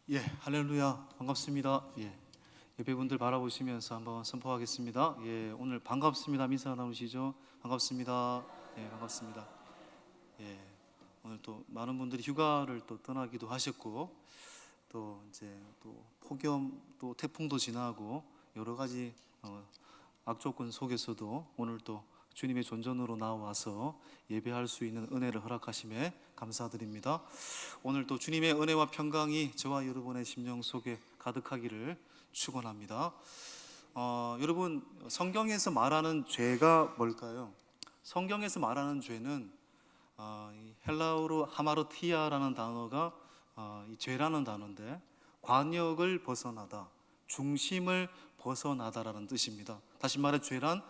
예, 할렐루야, 반갑습니다. 예, 예배분들 바라보시면서 한번 선포하겠습니다. 예, 오늘 반갑습니다. 인사 나누시죠? 반갑습니다. 예, 반갑습니다. 예, 오늘 또 많은 분들이 휴가를 또 떠나기도 하셨고, 또 이제 또 폭염, 또 태풍도 지나고 여러 가지 악조건 속에서도 오늘 또 주님의 존전으로 나와서 예배할 수 있는 은혜를 허락하심에 감사드립니다. 오늘 또 주님의 은혜와 평강이 저와 여러분의 심령 속에 가득하기를 축원합니다. 여러분, 성경에서 말하는 죄가 뭘까요? 성경에서 말하는 죄는 이 헬라어로 하마르티아라는 단어가 이 죄라는 단어인데, 관역을 벗어나다, 중심을 벗어나다라는 뜻입니다. 다시 말해 죄란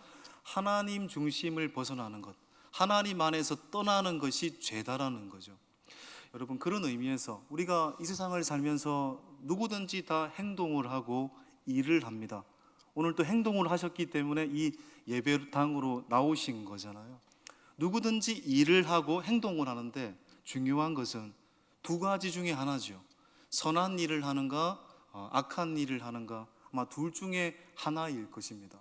하나님 중심을 벗어나는 것, 하나님 안에서 떠나는 것이 죄다라는 거죠. 여러분, 그런 의미에서 우리가 이 세상을 살면서 누구든지 다 행동을 하고 일을 합니다. 오늘 또 행동을 하셨기 때문에 이 예배당으로 나오신 거잖아요. 누구든지 일을 하고 행동을 하는데 중요한 것은 두 가지 중에 하나죠. 선한 일을 하는가, 악한 일을 하는가, 아마 둘 중에 하나일 것입니다.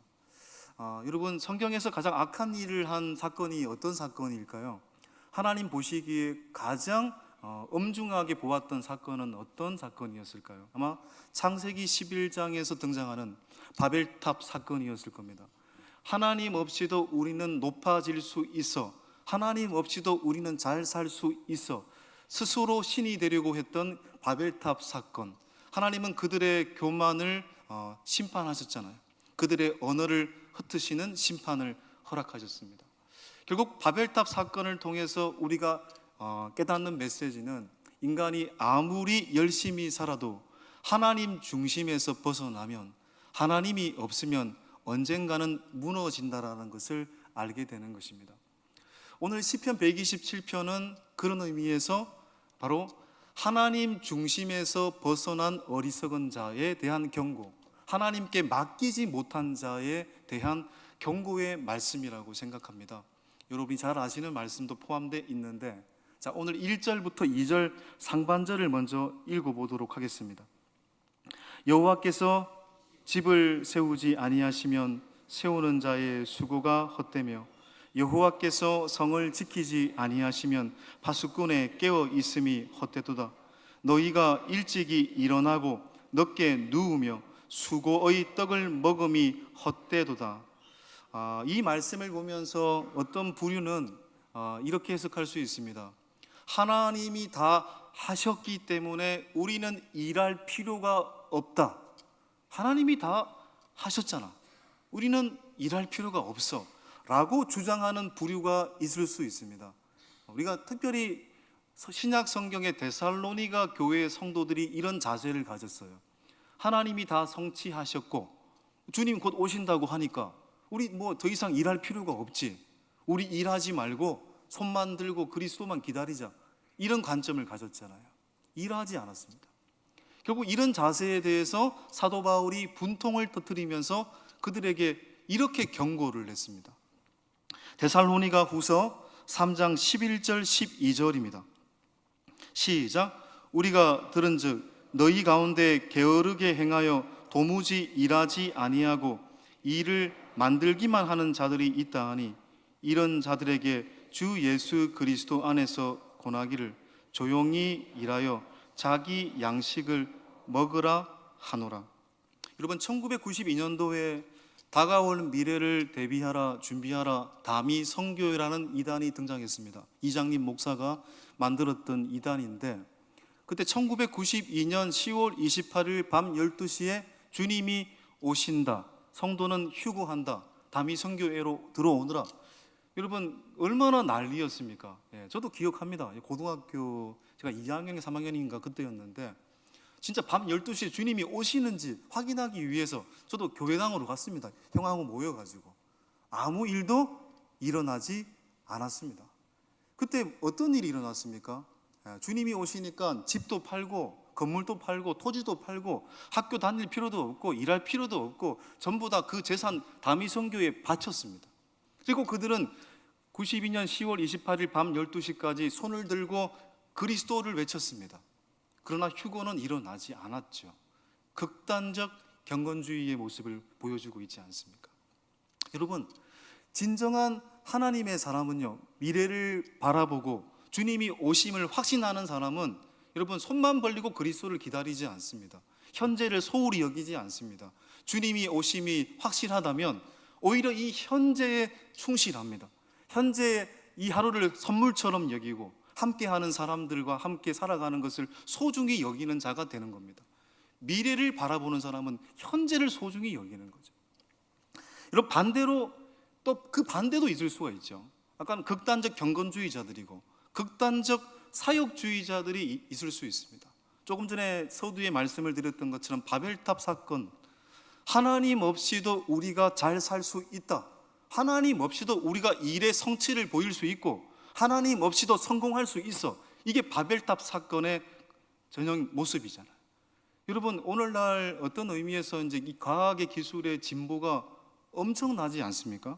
여러분, 성경에서 가장 악한 일을 한 사건이 어떤 사건일까요? 하나님 보시기에 가장 엄중하게 보았던 사건은 어떤 사건이었을까요? 아마 창세기 11장에서 등장하는 바벨탑 사건이었을 겁니다. 하나님 없이도 우리는 높아질 수 있어, 하나님 없이도 우리는 잘 살 수 있어, 스스로 신이 되려고 했던 바벨탑 사건. 하나님은 그들의 교만을 심판하셨잖아요. 그들의 언어를 흩으시는 심판을 허락하셨습니다. 결국 바벨탑 사건을 통해서 우리가 깨닫는 메시지는, 인간이 아무리 열심히 살아도 하나님 중심에서 벗어나면, 하나님이 없으면 언젠가는 무너진다라는 것을 알게 되는 것입니다. 오늘 시편 127편은 그런 의미에서 바로 하나님 중심에서 벗어난 어리석은 자에 대한 경고, 하나님께 맡기지 못한 자에 대한 경고의 말씀이라고 생각합니다. 여러분이 잘 아시는 말씀도 포함되어 있는데, 자, 오늘 1절부터 2절 상반절을 먼저 읽어보도록 하겠습니다. 여호와께서 집을 세우지 아니하시면 세우는 자의 수고가 헛되며, 여호와께서 성을 지키지 아니하시면 파수꾼의 깨어 있음이 헛되도다. 너희가 일찍이 일어나고 늦게 누우며 수고의 떡을 먹음이 헛되도다. 이 말씀을 보면서 어떤 부류는 이렇게 해석할 수 있습니다. 하나님이 다 하셨기 때문에 우리는 일할 필요가 없다. 하나님이 다 하셨잖아, 우리는 일할 필요가 없어 라고 주장하는 부류가 있을 수 있습니다. 우리가 특별히 신약 성경의 데살로니가 교회의 성도들이 이런 자세를 가졌어요. 하나님이 다 성취하셨고 주님 곧 오신다고 하니까 우리 뭐 더 이상 일할 필요가 없지, 우리 일하지 말고 손만 들고 그리스도만 기다리자, 이런 관점을 가졌잖아요. 일하지 않았습니다. 결국 이런 자세에 대해서 사도 바울이 분통을 터뜨리면서 그들에게 이렇게 경고를 했습니다. 데살로니가 후서 3장 11절 12절입니다. 시작. 우리가 들은즉 너희 가운데 게으르게 행하여 도무지 일하지 아니하고 일을 만들기만 하는 자들이 있다 하니, 이런 자들에게 주 예수 그리스도 안에서 권하기를 조용히 일하여 자기 양식을 먹으라 하노라. 여러분, 1992년도에 다가올 미래를 대비하라, 준비하라 다미 선교회라는 이단이 등장했습니다. 이장님 목사가 만들었던 이단인데, 그때 1992년 10월 28일 밤 12시에 주님이 오신다, 성도는 휴거한다, 다미 선교회로 들어오느라. 여러분, 얼마나 난리였습니까? 저도 기억합니다. 고등학교 제가 2학년, 3학년인가 그때였는데, 진짜 밤 12시에 주님이 오시는지 확인하기 위해서 저도 교회당으로 갔습니다. 형하고 모여가지고. 아무 일도 일어나지 않았습니다. 그때 어떤 일이 일어났습니까? 주님이 오시니까 집도 팔고 건물도 팔고 토지도 팔고 학교 다닐 필요도 없고 일할 필요도 없고 전부 다 그 재산 다미 선교에 바쳤습니다. 그리고 그들은 92년 10월 28일 밤 12시까지 손을 들고 그리스도를 외쳤습니다. 그러나 휴거는 일어나지 않았죠. 극단적 경건주의의 모습을 보여주고 있지 않습니까? 여러분, 진정한 하나님의 사람은요, 미래를 바라보고 주님이 오심을 확신하는 사람은 여러분 손만 벌리고 그리스도를 기다리지 않습니다. 현재를 소홀히 여기지 않습니다. 주님이 오심이 확실하다면 오히려 이 현재에 충실합니다. 현재의 이 하루를 선물처럼 여기고 함께하는 사람들과 함께 살아가는 것을 소중히 여기는 자가 되는 겁니다. 미래를 바라보는 사람은 현재를 소중히 여기는 거죠. 여러분, 반대로 또 그 반대도 있을 수가 있죠. 약간 극단적 경건주의자들이고 극단적 사역주의자들이 있을 수 있습니다. 조금 전에 서두에 말씀을 드렸던 것처럼 바벨탑 사건, 하나님 없이도 우리가 잘 살 수 있다, 하나님 없이도 우리가 일의 성취를 보일 수 있고 하나님 없이도 성공할 수 있어, 이게 바벨탑 사건의 전형 모습이잖아요. 여러분, 오늘날 어떤 의미에서 이제 이 과학의 기술의 진보가 엄청나지 않습니까?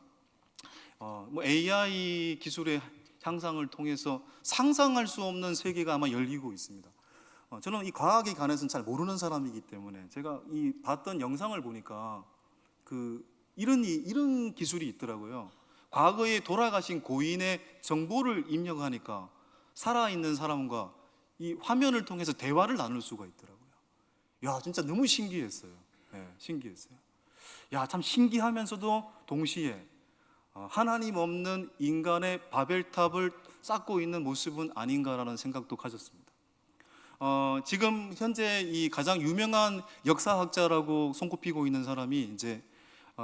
AI 기술의 향상을 통해서 상상할 수 없는 세계가 아마 열리고 있습니다. 저는 이 과학에 관해서는 잘 모르는 사람이기 때문에 제가 이 봤던 영상을 보니까 이런 기술이 있더라고요. 과거에 돌아가신 고인의 정보를 입력하니까 살아있는 사람과 이 화면을 통해서 대화를 나눌 수가 있더라고요. 야, 진짜 너무 신기했어요. 네, 신기했어요. 야, 참 신기하면서도 동시에 하나님 없는 인간의 바벨탑을 쌓고 있는 모습은 아닌가라는 생각도 가졌습니다. 지금 현재 이 가장 유명한 역사학자라고 손꼽히고 있는 사람이 이제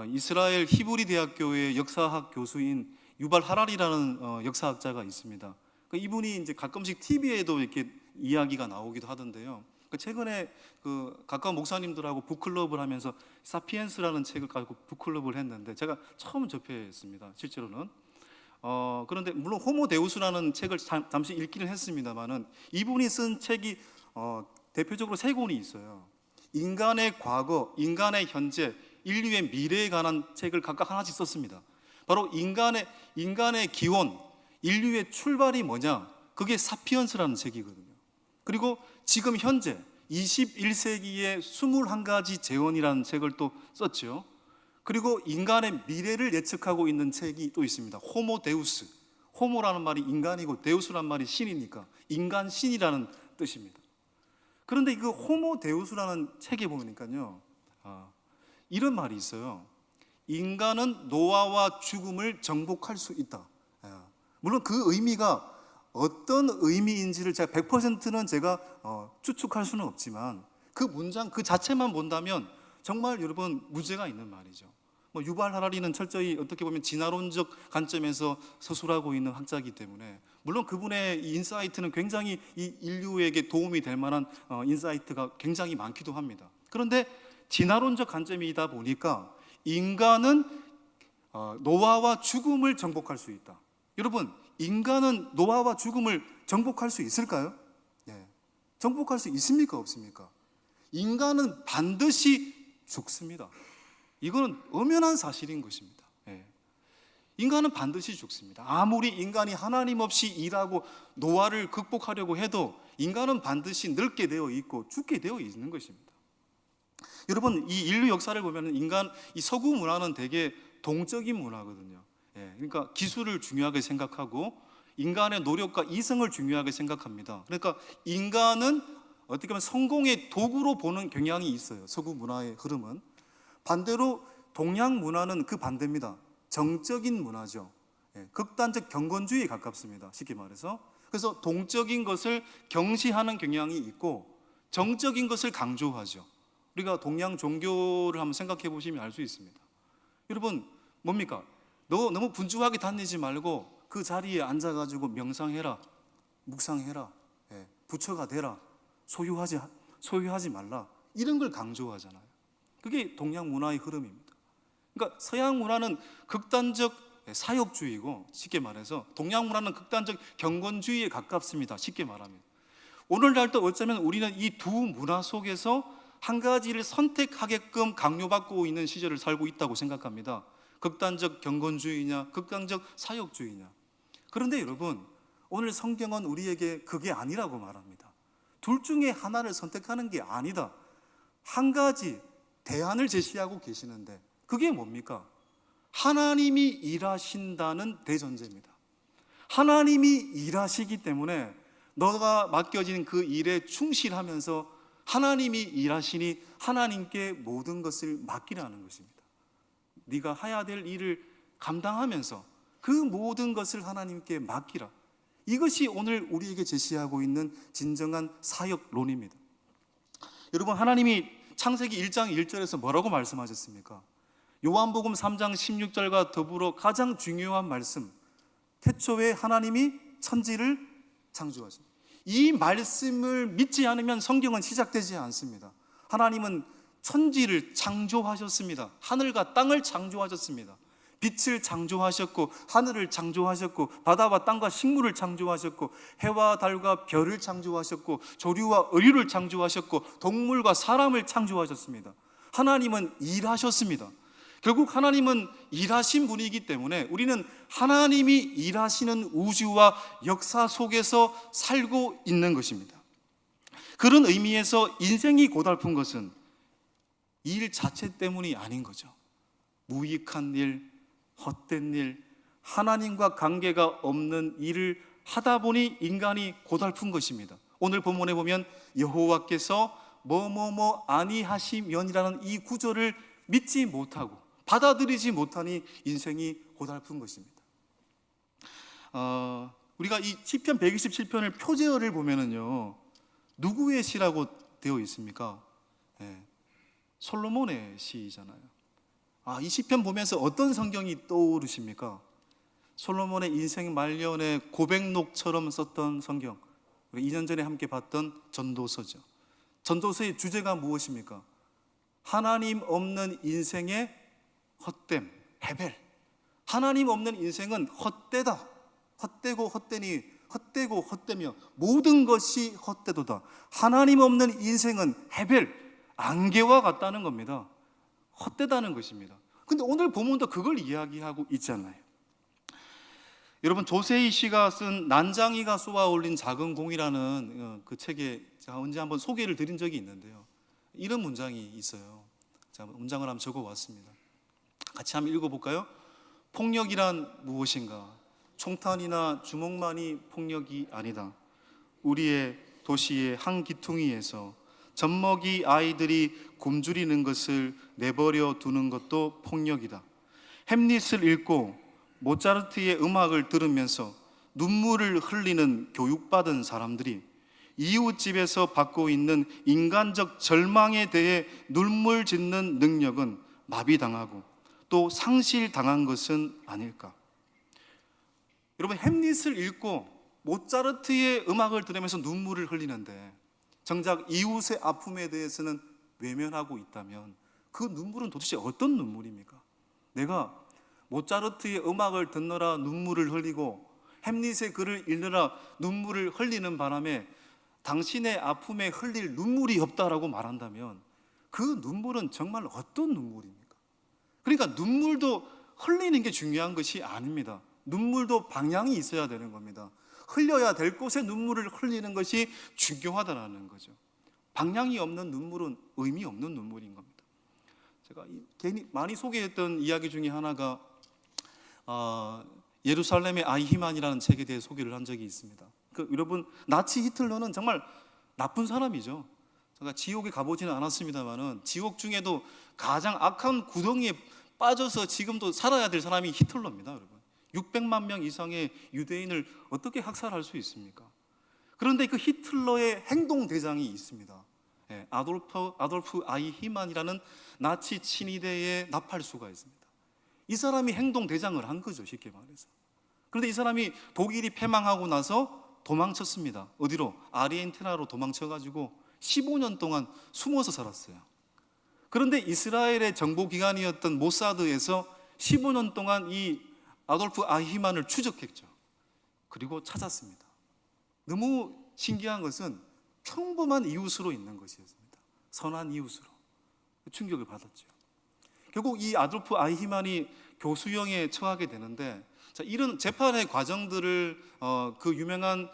이스라엘 히브리 대학교의 역사학 교수인 유발 하라리라는 역사학자가 있습니다. 이분이 이제 가끔씩 TV에도 이렇게 이야기가 나오기도 하던데요. 최근에 가까운 목사님들하고 북클럽을 하면서 사피엔스라는 책을 가지고 북클럽을 했는데 제가 처음 접했습니다. 실제로는. 그런데 물론 호모데우스라는 책을 잠시 읽기는 했습니다만은 이분이 쓴 책이 대표적으로 세 권이 있어요. 인간의 과거, 인간의 현재, 인류의 미래에 관한 책을 각각 하나씩 썼습니다. 바로 인간의 기원, 인류의 출발이 뭐냐, 그게 사피엔스라는 책이거든요. 그리고 지금 현재 21세기의 21가지 재원이라는 책을 또 썼죠. 그리고 인간의 미래를 예측하고 있는 책이 또 있습니다. 호모데우스. 호모라는 말이 인간이고 데우스라는 말이 신이니까 인간 신이라는 뜻입니다. 그런데 그 호모데우스라는 책에 보니까요, 이런 말이 있어요. 인간은 노화와 죽음을 정복할 수 있다. 물론 그 의미가 어떤 의미인지를 제가 100%는 제가 추측할 수는 없지만 그 문장 그 자체만 본다면 정말 여러분 문제가 있는 말이죠. 유발 하라리는 철저히 어떻게 보면 진화론적 관점에서 서술하고 있는 학자이기 때문에 물론 그분의 이 인사이트는 굉장히 이 인류에게 도움이 될 만한 인사이트가 굉장히 많기도 합니다. 그런데 진화론적 관점이다 보니까 인간은 노화와 죽음을 정복할 수 있다. 여러분, 인간은 노화와 죽음을 정복할 수 있을까요? 예. 정복할 수 있습니까? 없습니까? 인간은 반드시 죽습니다. 이거는 엄연한 사실인 것입니다. 예. 인간은 반드시 죽습니다. 아무리 인간이 하나님 없이 일하고 노화를 극복하려고 해도 인간은 반드시 늙게 되어 있고 죽게 되어 있는 것입니다. 여러분, 이 인류 역사를 보면 이 서구 문화는 되게 동적인 문화거든요. 예, 그러니까 기술을 중요하게 생각하고 인간의 노력과 이성을 중요하게 생각합니다. 그러니까 인간은 어떻게 보면 성공의 도구로 보는 경향이 있어요. 서구 문화의 흐름은. 반대로 동양 문화는 그 반대입니다. 정적인 문화죠. 예, 극단적 경건주의에 가깝습니다. 쉽게 말해서. 그래서 동적인 것을 경시하는 경향이 있고 정적인 것을 강조하죠. 우리가 동양 종교를 한번 생각해 보시면 알 수 있습니다. 여러분, 뭡니까? 너무 분주하게 다니지 말고 그 자리에 앉아가지고 명상해라, 묵상해라, 예, 부처가 되라, 소유하지 말라, 이런 걸 강조하잖아요. 그게 동양 문화의 흐름입니다. 그러니까 서양 문화는 극단적 사역주의고 쉽게 말해서 동양 문화는 극단적 경건주의에 가깝습니다. 쉽게 말하면 오늘날도 어쩌면 우리는 이 두 문화 속에서 한 가지를 선택하게끔 강요받고 있는 시절을 살고 있다고 생각합니다. 극단적 경건주의냐, 극단적 사역주의냐. 그런데 여러분, 오늘 성경은 우리에게 그게 아니라고 말합니다. 둘 중에 하나를 선택하는 게 아니다. 한 가지 대안을 제시하고 계시는데 그게 뭡니까? 하나님이 일하신다는 대전제입니다. 하나님이 일하시기 때문에 너가 맡겨진 그 일에 충실하면서 하나님이 일하시니 하나님께 모든 것을 맡기라는 것입니다. 네가 해야 될 일을 감당하면서 그 모든 것을 하나님께 맡기라. 이것이 오늘 우리에게 제시하고 있는 진정한 사역론입니다. 여러분, 하나님이 창세기 1장 1절에서 뭐라고 말씀하셨습니까? 요한복음 3장 16절과 더불어 가장 중요한 말씀, 태초에 하나님이 천지를 창조하십니다. 이 말씀을 믿지 않으면 성경은 시작되지 않습니다. 하나님은 천지를 창조하셨습니다. 하늘과 땅을 창조하셨습니다. 빛을 창조하셨고 하늘을 창조하셨고 바다와 땅과 식물을 창조하셨고 해와 달과 별을 창조하셨고 조류와 의류를 창조하셨고 동물과 사람을 창조하셨습니다. 하나님은 일하셨습니다. 결국 하나님은 일하신 분이기 때문에 우리는 하나님이 일하시는 우주와 역사 속에서 살고 있는 것입니다. 그런 의미에서 인생이 고달픈 것은 일 자체 때문이 아닌 거죠. 무익한 일, 헛된 일, 하나님과 관계가 없는 일을 하다 보니 인간이 고달픈 것입니다. 오늘 본문에 보면 여호와께서 뭐뭐뭐 아니하시면이라는 이 구절을 믿지 못하고 받아들이지 못하니 인생이 고달픈 것입니다. 우리가 이 시편 127편을 표제어를 보면은요, 누구의 시라고 되어 있습니까? 솔로몬의 시잖아요. 이 시편 보면서 어떤 성경이 떠오르십니까? 솔로몬의 인생 말년에 고백록처럼 썼던 성경, 우리 2년 전에 함께 봤던 전도서죠. 전도서의 주제가 무엇입니까? 하나님 없는 인생의 헛됨, 헤벨. 하나님 없는 인생은 헛되다. 헛되고 헛되니 헛되고 헛되며 모든 것이 헛되도다. 하나님 없는 인생은 헤벨, 안개와 같다는 겁니다. 헛되다는 것입니다. 근데 오늘 본문도 그걸 이야기하고 있잖아요. 여러분, 조세희 씨가 쓴 난장이가 쏘아 올린 작은 공이라는 그 책에 제가 언제 한번 소개를 드린 적이 있는데요, 이런 문장이 있어요. 제가 문장을 한번 적어왔습니다. 같이 한번 읽어볼까요? 폭력이란 무엇인가? 총탄이나 주먹만이 폭력이 아니다. 우리의 도시의 한 기퉁이에서 젖먹이 아이들이 굶주리는 것을 내버려 두는 것도 폭력이다. 햄릿을 읽고 모차르트의 음악을 들으면서 눈물을 흘리는 교육받은 사람들이 이웃집에서 받고 있는 인간적 절망에 대해 눈물 짓는 능력은 마비당하고 또 상실당한 것은 아닐까? 여러분, 햄릿을 읽고 모차르트의 음악을 들으면서 눈물을 흘리는데 정작 이웃의 아픔에 대해서는 외면하고 있다면 그 눈물은 도대체 어떤 눈물입니까? 내가 모차르트의 음악을 듣느라 눈물을 흘리고 햄릿의 글을 읽느라 눈물을 흘리는 바람에 당신의 아픔에 흘릴 눈물이 없다라고 말한다면 그 눈물은 정말 어떤 눈물입니까? 그러니까 눈물도 흘리는 게 중요한 것이 아닙니다. 눈물도 방향이 있어야 되는 겁니다. 흘려야 될 곳에 눈물을 흘리는 것이 중요하다는 거죠. 방향이 없는 눈물은 의미 없는 눈물인 겁니다. 제가 괜히 많이 소개했던 이야기 중에 하나가 예루살렘의 아이히만이라는 책에 대해 소개를 한 적이 있습니다. 여러분, 나치 히틀러는 정말 나쁜 사람이죠. 제가 지옥에 가보지는 않았습니다만은 지옥 중에도 가장 악한 구덩이에 빠져서 지금도 살아야 될 사람이 히틀러입니다. 여러분, 600만 명 이상의 유대인을 어떻게 학살할 수 있습니까? 그런데 그 히틀러의 행동대장이 있습니다. 아돌프 아이히만이라는 나치 친위대의 나팔수가 있습니다. 이 사람이 행동대장을 한 거죠, 쉽게 말해서. 그런데 이 사람이 독일이 패망하고 나서 도망쳤습니다. 어디로? 아르헨티나로 도망쳐가지고 15년 동안 숨어서 살았어요. 그런데 이스라엘의 정보기관이었던 모사드에서 15년 동안 이 아돌프 아히만을 추적했죠. 그리고 찾았습니다. 너무 신기한 것은 평범한 이웃으로 있는 것이었습니다. 선한 이웃으로. 충격을 받았죠. 결국 이 아돌프 아히만이 교수형에 처하게 되는데, 이런 재판의 과정들을 그 유명한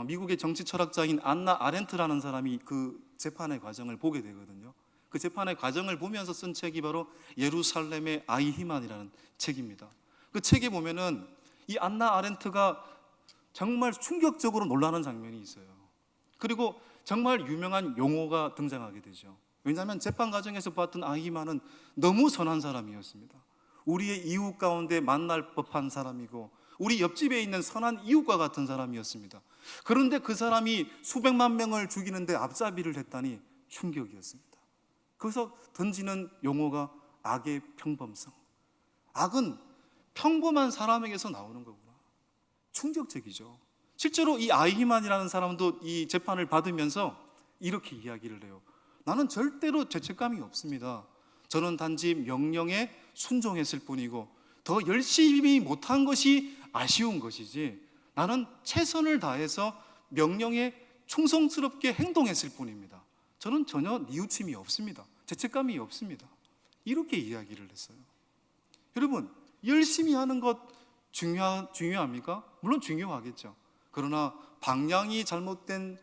미국의 정치 철학자인 안나 아렌트라는 사람이 그 재판의 과정을 보게 되거든요. 그 재판의 과정을 보면서 쓴 책이 바로 예루살렘의 아이히만이라는 책입니다. 그 책에 보면은 이 안나 아렌트가 정말 충격적으로 놀라는 장면이 있어요. 그리고 정말 유명한 용어가 등장하게 되죠. 왜냐하면 재판 과정에서 봤던 아히만은 너무 선한 사람이었습니다. 우리의 이웃 가운데 만날 법한 사람이고 우리 옆집에 있는 선한 이웃과 같은 사람이었습니다. 그런데 그 사람이 수백만 명을 죽이는데 앞잡이를 했다니 충격이었습니다. 거기서 던지는 용어가 악의 평범성. 악은 평범한 사람에게서 나오는 거구나. 충격적이죠. 실제로 이 아이히만이라는 사람도 이 재판을 받으면서 이렇게 이야기를 해요. 나는 절대로 죄책감이 없습니다. 저는 단지 명령에 순종했을 뿐이고 더 열심히 못한 것이 아쉬운 것이지 나는 최선을 다해서 명령에 충성스럽게 행동했을 뿐입니다. 저는 전혀 뉘우침이 없습니다. 죄책감이 없습니다. 이렇게 이야기를 했어요. 여러분, 열심히 하는 것 중요합니까? 물론 중요하겠죠. 그러나 방향이 잘못된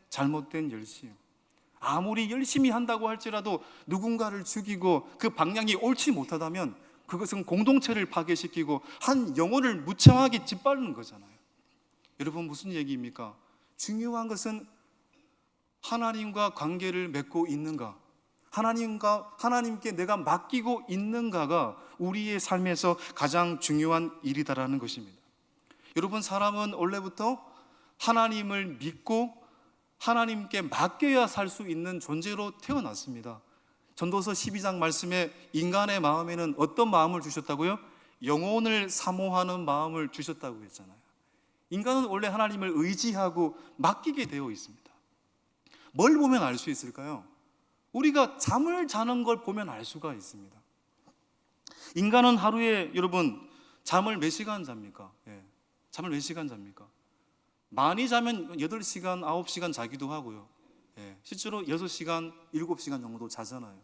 열심, 아무리 열심히 한다고 할지라도 누군가를 죽이고 그 방향이 옳지 못하다면 그것은 공동체를 파괴시키고 한 영혼을 무참하게 짓밟는 거잖아요. 여러분, 무슨 얘기입니까? 중요한 것은 하나님과 관계를 맺고 있는가, 하나님께 내가 맡기고 있는가가 우리의 삶에서 가장 중요한 일이다라는 것입니다. 여러분, 사람은 원래부터 하나님을 믿고 하나님께 맡겨야 살 수 있는 존재로 태어났습니다. 전도서 12장 말씀에 인간의 마음에는 어떤 마음을 주셨다고요? 영혼을 사모하는 마음을 주셨다고 했잖아요. 인간은 원래 하나님을 의지하고 맡기게 되어 있습니다. 뭘 보면 알 수 있을까요? 우리가 잠을 자는 걸 보면 알 수가 있습니다. 인간은 하루에 여러분 잠을 몇 시간 잡니까? 잠을 몇 시간 잡니까? 많이 자면 8시간, 9시간 자기도 하고요. 실제로 6시간, 7시간 정도 자잖아요.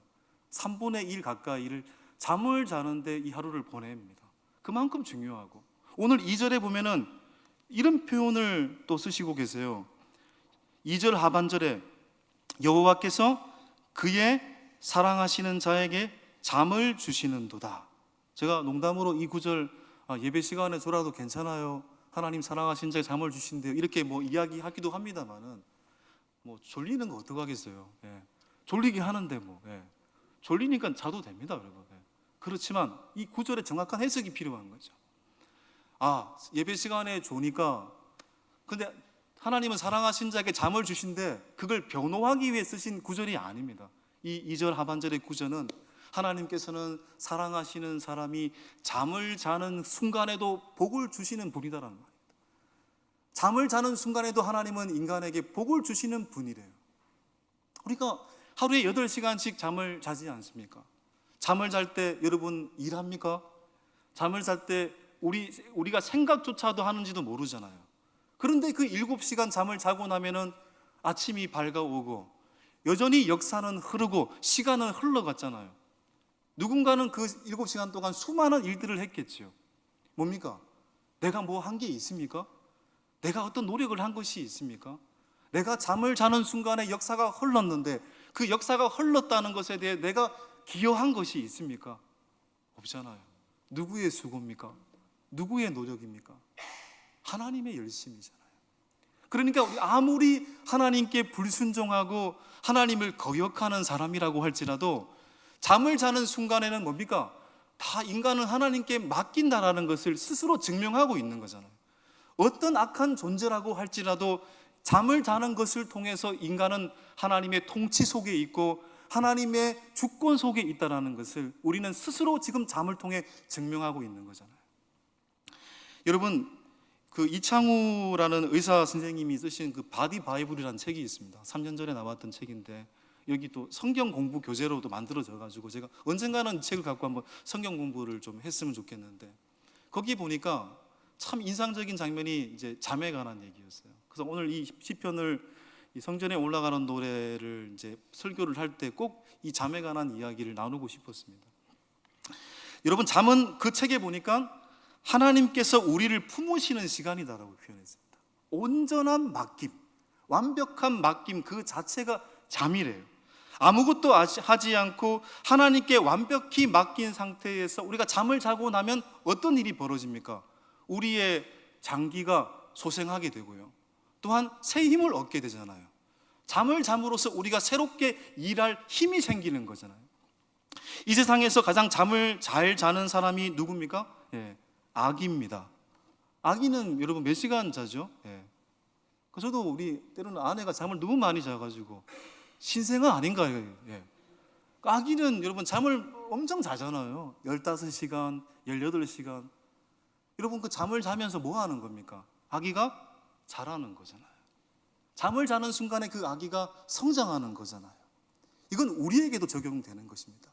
3분의 1 가까이를 잠을 자는데 이 하루를 보냅니다. 그만큼 중요하고, 오늘 2절에 보면은 이런 표현을 또 쓰시고 계세요. 2절 하반절에 여호와께서 그의 사랑하시는 자에게 잠을 주시는도다. 제가 농담으로 이 구절 예배 시간에 졸아도 괜찮아요, 하나님 사랑하신 자에게 잠을 주신대요, 이렇게 이야기하기도 합니다만은 졸리는 거 어떡하겠어요. 졸리게 하는데 졸리니까 자도 됩니다, 여러분. 그렇지만 이 구절에 정확한 해석이 필요한 거죠. 예배 시간에 좋으니까, 근데 하나님은 사랑하신 자에게 잠을 주신데 그걸 변호하기 위해 쓰신 구절이 아닙니다. 이 2절 하반절의 구절은 하나님께서는 사랑하시는 사람이 잠을 자는 순간에도 복을 주시는 분이다라는 말입니다. 잠을 자는 순간에도 하나님은 인간에게 복을 주시는 분이래요. 우리가 하루에 8시간씩 잠을 자지 않습니까? 잠을 잘 때 여러분 일합니까? 잠을 잘 때 우리가 생각조차도 하는지도 모르잖아요. 그런데 그 7시간 잠을 자고 나면은 아침이 밝아오고 여전히 역사는 흐르고 시간은 흘러갔잖아요. 누군가는 그 7시간 동안 수많은 일들을 했겠죠. 뭡니까? 내가 뭐 한 게 있습니까? 내가 어떤 노력을 한 것이 있습니까? 내가 잠을 자는 순간에 역사가 흘렀는데 그 역사가 흘렀다는 것에 대해 내가 기여한 것이 있습니까? 없잖아요. 누구의 수고입니까? 누구의 노력입니까? 하나님의 열심이잖아요. 그러니까 우리 아무리 하나님께 불순종하고 하나님을 거역하는 사람이라고 할지라도 잠을 자는 순간에는 뭡니까? 다 인간은 하나님께 맡긴다라는 것을 스스로 증명하고 있는 거잖아요. 어떤 악한 존재라고 할지라도 잠을 자는 것을 통해서 인간은 하나님의 통치 속에 있고 하나님의 주권 속에 있다는 것을 우리는 스스로 지금 잠을 통해 증명하고 있는 거잖아요. 여러분, 그 이창우라는 의사 선생님이 쓰신 그 바디 바이블이라는 책이 있습니다. 3년 전에 나왔던 책인데 여기 또 성경 공부 교재로도 만들어져 가지고 제가 언젠가는 이 책을 갖고 한번 성경 공부를 좀 했으면 좋겠는데, 거기 보니까 참 인상적인 장면이 이제 잠에 관한 얘기였어요. 그래서 오늘 이 시편을, 이 성전에 올라가는 노래를 이제 설교를 할 때 꼭 이 잠에 관한 이야기를 나누고 싶었습니다. 여러분, 잠은 그 책에 보니까 하나님께서 우리를 품으시는 시간이다라고 표현했습니다. 온전한 맡김, 완벽한 맡김 그 자체가 잠이래요. 아무것도 하지 않고 하나님께 완벽히 맡긴 상태에서 우리가 잠을 자고 나면 어떤 일이 벌어집니까? 우리의 장기가 소생하게 되고요, 또한 새 힘을 얻게 되잖아요. 잠을 잠으로써 우리가 새롭게 일할 힘이 생기는 거잖아요. 이 세상에서 가장 잠을 잘 자는 사람이 누굽니까? 아기입니다. 아기는 여러분 몇 시간 자죠? 저도 우리 때로는 아내가 잠을 너무 많이 자가지고 신생아 아닌가요? 아기는 여러분 잠을 엄청 자잖아요. 15시간, 18시간. 여러분 그 잠을 자면서 뭐 하는 겁니까? 아기가 자라는 거잖아요. 잠을 자는 순간에 그 아기가 성장하는 거잖아요. 이건 우리에게도 적용되는 것입니다.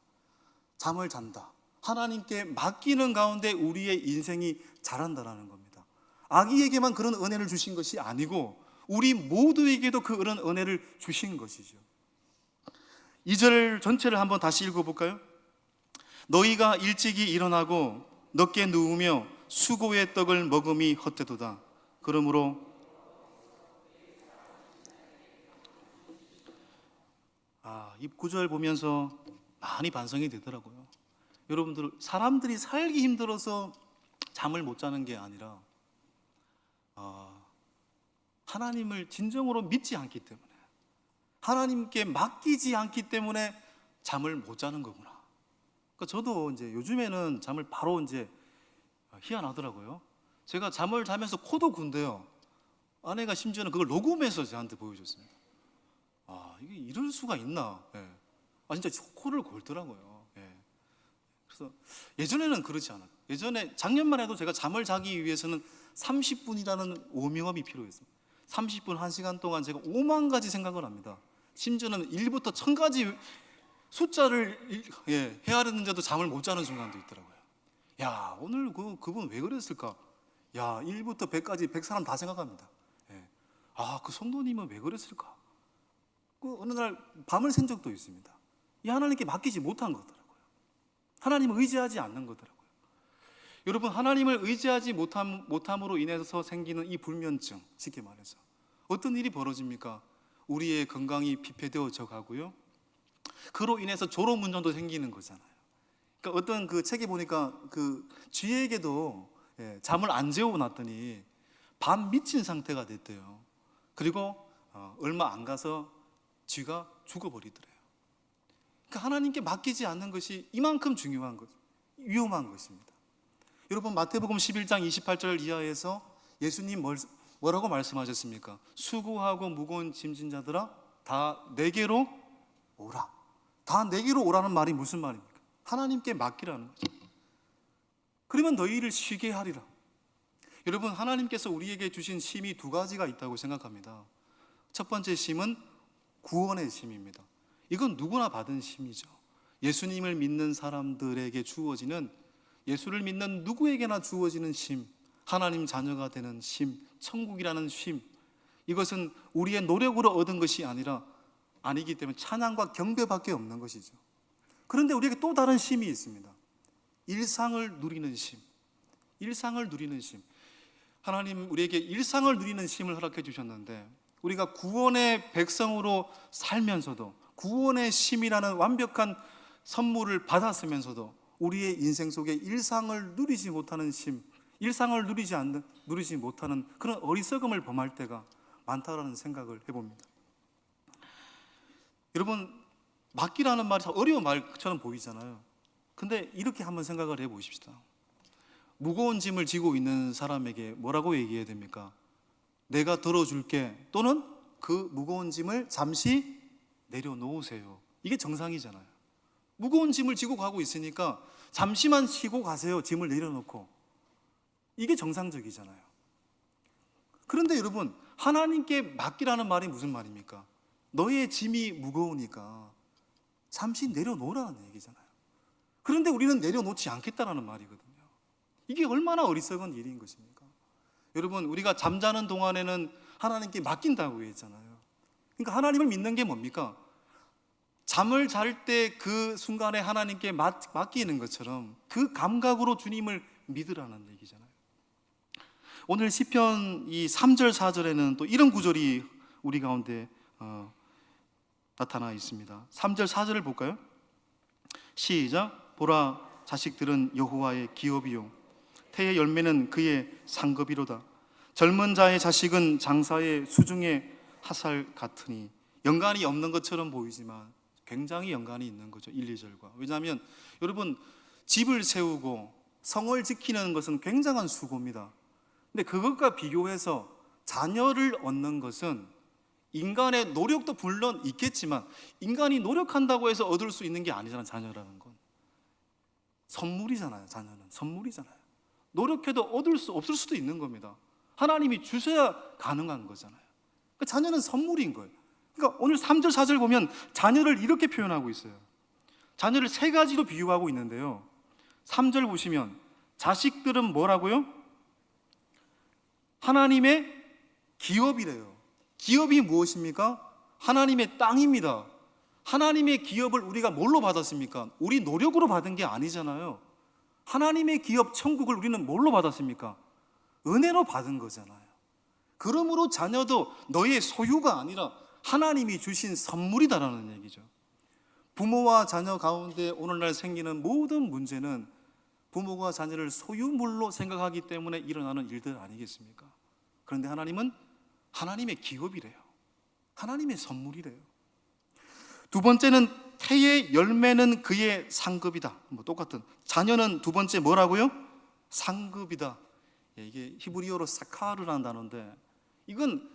잠을 잔다, 하나님께 맡기는 가운데 우리의 인생이 자란다라는 겁니다. 아기에게만 그런 은혜를 주신 것이 아니고 우리 모두에게도 그런 은혜를 주신 것이죠. 2절 전체를 한번 다시 읽어볼까요? 너희가 일찍이 일어나고 늦게 누우며 수고의 떡을 먹음이 헛되도다. 그러므로 이 구절 보면서 많이 반성이 되더라고요. 여러분들, 사람들이 살기 힘들어서 잠을 못 자는 게 아니라 하나님을 진정으로 믿지 않기 때문에, 하나님께 맡기지 않기 때문에 잠을 못 자는 거구나. 그러니까 저도 이제 요즘에는 잠을 바로 이제 희한하더라고요. 제가 잠을 자면서 코도 군대요. 아내가 심지어는 그걸 녹음해서 저한테 보여줬습니다. 이게 이럴 수가 있나? 진짜 코를 골더라고요. 그래서 예전에는 그렇지 않아요. 예전에 작년만 해도 제가 잠을 자기 위해서는 30분이라는 오밍업이 필요했습니다. 30분, 1시간 동안 제가 5만 가지 생각을 합니다. 심지어는 1부터 1000가지 숫자를 헤아렸는데도 잠을 못 자는 순간도 있더라고요. 야, 오늘 그분 왜 그랬을까? 야, 1부터 100까지 100사람 다 생각합니다. 그 성도님은 왜 그랬을까? 어느 날 밤을 샌 적도 있습니다. 이 하나님께 맡기지 못한 거더라고요. 하나님을 의지하지 않는 거더라고요. 여러분, 하나님을 의지하지 못함으로 인해서 생기는 이 불면증, 쉽게 말해서 어떤 일이 벌어집니까? 우리의 건강이 피폐되어져 가고요, 그로 인해서 졸음운전도 생기는 거잖아요. 그러니까 어떤 그 책에 보니까 그 쥐에게도 잠을 안 재우고 났더니 반 미친 상태가 됐대요. 그리고 얼마 안 가서 쥐가 죽어버리더래요. 그러니까 하나님께 맡기지 않는 것이 이만큼 중요한 것, 위험한 것입니다. 여러분, 마태복음 11장 28절 이하에서 예수님 뭐라고 말씀하셨습니까? 수고하고 무거운 짐진 자들아, 다 내게로 오라. 다 내게로 오라는 말이 무슨 말입니까? 하나님께 맡기라는 거죠. 그러면 너희를 쉬게 하리라. 여러분, 하나님께서 우리에게 주신 쉼이 두 가지가 있다고 생각합니다. 첫 번째 쉼은 구원의 쉼입니다. 이건 누구나 받은 쉼이죠. 예수님을 믿는 사람들에게 주어지는, 예수를 믿는 누구에게나 주어지는 쉼, 하나님 자녀가 되는 쉼, 천국이라는 쉼. 이것은 우리의 노력으로 얻은 것이 아니기 때문에 찬양과 경배밖에 없는 것이죠. 그런데 우리에게 또 다른 쉼이 있습니다. 일상을 누리는 쉼. 일상을 누리는 쉼. 하나님 우리에게 일상을 누리는 쉼을 허락해 주셨는데, 우리가 구원의 백성으로 살면서도, 구원의 쉼이라는 완벽한 선물을 받았으면서도 우리의 인생 속에 일상을 누리지 못하는 쉼, 일상을 누리지 못하는 그런 어리석음을 범할 때가 많다라는 생각을 해봅니다. 여러분, 맡기라는 말이 참 어려운 말처럼 보이잖아요. 근데 이렇게 한번 생각을 해보십시다. 무거운 짐을 지고 있는 사람에게 뭐라고 얘기해야 됩니까? 내가 들어줄게, 또는 그 무거운 짐을 잠시 내려놓으세요. 이게 정상이잖아요. 무거운 짐을 지고 가고 있으니까 잠시만 쉬고 가세요. 짐을 내려놓고. 이게 정상적이잖아요. 그런데 여러분, 하나님께 맡기라는 말이 무슨 말입니까? 너의 짐이 무거우니까 잠시 내려놓으라는 얘기잖아요. 그런데 우리는 내려놓지 않겠다라는 말이거든요. 이게 얼마나 어리석은 일인 것입니까? 여러분, 우리가 잠자는 동안에는 하나님께 맡긴다고 했잖아요. 그러니까 하나님을 믿는 게 뭡니까? 잠을 잘 때 그 순간에 하나님께 맡기는 것처럼 그 감각으로 주님을 믿으라는 얘기잖아요. 오늘 시편 이 3절 4절에는 또 이런 구절이 우리 가운데 나타나 있습니다. 3절 4절을 볼까요? 시작. 보라, 자식들은 여호와의 기업이요 태의 열매는 그의 상급이로다. 젊은 자의 자식은 장사의 수중의 화살 같으니. 연관이 없는 것처럼 보이지만 굉장히 연관이 있는 거죠. 1, 2절과. 왜냐하면 여러분, 집을 세우고 성을 지키는 것은 굉장한 수고입니다. 근데 그것과 비교해서 자녀를 얻는 것은 인간의 노력도 물론 있겠지만 인간이 노력한다고 해서 얻을 수 있는 게 아니잖아요. 자녀라는 건 선물이잖아요. 자녀는 선물이잖아요. 노력해도 얻을 수 없을 수도 있는 겁니다. 하나님이 주셔야 가능한 거잖아요. 그러니까 자녀는 선물인 거예요. 그러니까 오늘 3절 4절 보면 자녀를 이렇게 표현하고 있어요. 자녀를 세 가지로 비유하고 있는데요. 3절 보시면 자식들은 뭐라고요? 하나님의 기업이래요. 기업이 무엇입니까? 하나님의 땅입니다. 하나님의 기업을 우리가 뭘로 받았습니까? 우리 노력으로 받은 게 아니잖아요. 하나님의 기업 천국을 우리는 뭘로 받았습니까? 은혜로 받은 거잖아요. 그러므로 자녀도 너의 소유가 아니라 하나님이 주신 선물이다라는 얘기죠. 부모와 자녀 가운데 오늘날 생기는 모든 문제는 부모가 자녀를 소유물로 생각하기 때문에 일어나는 일들 아니겠습니까? 그런데 하나님은 하나님의 기업이래요. 하나님의 선물이래요. 두 번째는 태의 열매는 그의 상급이다. 똑같은 자녀는 두 번째 뭐라고요? 상급이다. 이게 히브리어로 사카르라는 단어인데 이건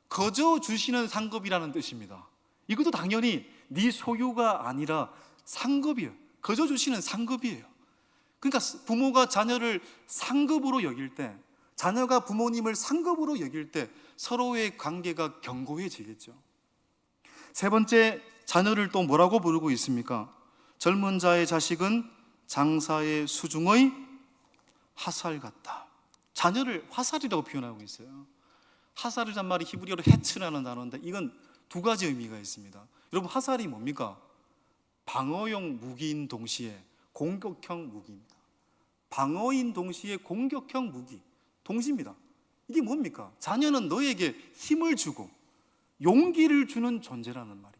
거저 주시는 상급이라는 뜻입니다. 이것도 당연히 네 소유가 아니라 상급이에요. 거저 주시는 상급이에요. 그러니까 부모가 자녀를 상급으로 여길 때, 자녀가 부모님을 상급으로 여길 때 서로의 관계가 견고해지겠죠. 세 번째, 자녀를 또 뭐라고 부르고 있습니까? 젊은 자의 자식은 장사의 수중의 화살 같다. 자녀를 화살이라고 표현하고 있어요. 화살이란 말이 히브리어로 헤츠라는 단어인데 이건 두 가지 의미가 있습니다. 여러분, 화살이 뭡니까? 방어용 무기인 동시에 공격형 무기입니다. 방어인 동시에 공격형 무기 동시입니다. 이게 뭡니까? 자녀는 너에게 힘을 주고 용기를 주는 존재라는 말입니다.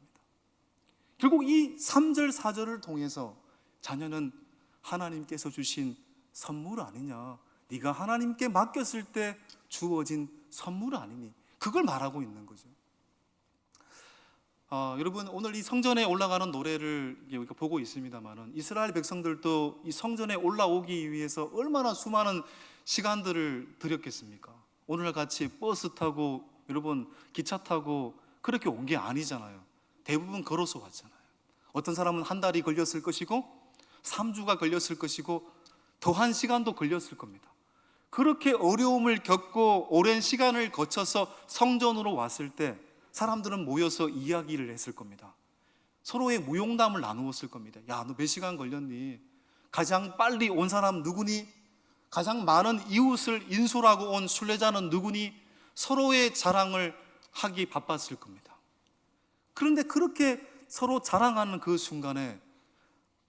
결국 이 3절 4절을 통해서 자녀는 하나님께서 주신 선물 아니냐, 네가 하나님께 맡겼을 때 주어진 선물 아니니, 그걸 말하고 있는 거죠. 여러분, 오늘 이 성전에 올라가는 노래를 우리가 보고 있습니다만은 이스라엘 백성들도 이 성전에 올라오기 위해서 얼마나 수많은 시간들을 들였겠습니까? 오늘 같이 버스 타고 여러분 기차 타고 그렇게 온 게 아니잖아요. 대부분 걸어서 왔잖아요. 어떤 사람은 한 달이 걸렸을 것이고 3주가 걸렸을 것이고 더한 시간도 걸렸을 겁니다. 그렇게 어려움을 겪고 오랜 시간을 거쳐서 성전으로 왔을 때 사람들은 모여서 이야기를 했을 겁니다. 서로의 무용담을 나누었을 겁니다. 야, 너 몇 시간 걸렸니? 가장 빨리 온 사람 누구니? 가장 많은 이웃을 인솔하고 온 순례자는 누구니? 서로의 자랑을 하기 바빴을 겁니다. 그런데 그렇게 서로 자랑하는 그 순간에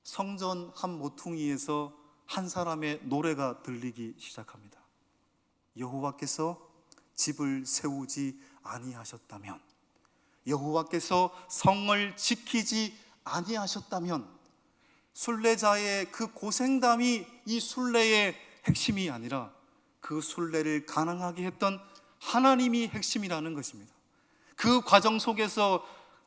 성전 한 모퉁이에서 한 사람의 노래가 들리기 시작합니다. 여호와께서 집을 세우지 아니하셨다면, 여호와께서 성을 지키지 아니하셨다면, 순례자의 그 고생담이 이 순례의 핵심이 아니라 그 순례를 가능하게 했던 하나님이 핵심이라는 것입니다. 그 과정 속에서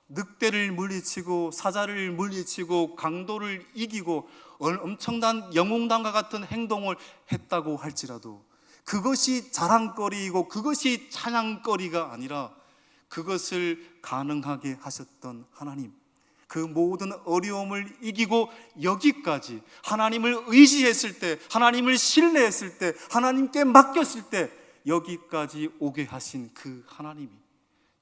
늑대를 물리치고 사자를 물리치고 강도를 이기고 엄청난 영웅담과 같은 행동을 했다고 할지라도 그것이 자랑거리이고 그것이 찬양거리가 아니라 그것을 가능하게 하셨던 하나님, 그 모든 어려움을 이기고 여기까지 하나님을 의지했을 때, 하나님을 신뢰했을 때, 하나님께 맡겼을 때 여기까지 오게 하신 그 하나님이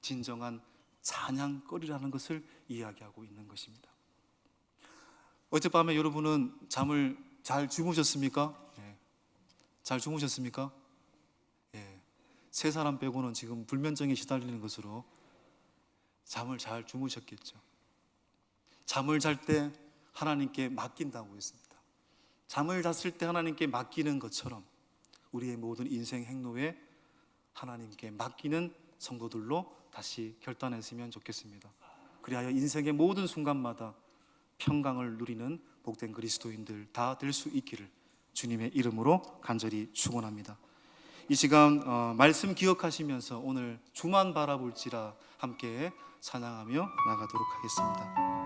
진정한 찬양거리라는 것을 이야기하고 있는 것입니다. 어젯밤에 여러분은 잠을 잘 주무셨습니까? 잘 주무셨습니까? 세 사람 빼고는 지금 불면증에 시달리는 것으로 잠을 잘 주무셨겠죠. 잠을 잘 때 하나님께 맡긴다고 했습니다. 잠을 잤을 때 하나님께 맡기는 것처럼 우리의 모든 인생 행로에 하나님께 맡기는 성도들로 다시 결단했으면 좋겠습니다. 그리하여 인생의 모든 순간마다 평강을 누리는 복된 그리스도인들 다 될 수 있기를 주님의 이름으로 간절히 축원합니다. 이 시간 말씀 기억하시면서 오늘 주만 바라볼지라 함께 찬양하며 나가도록 하겠습니다.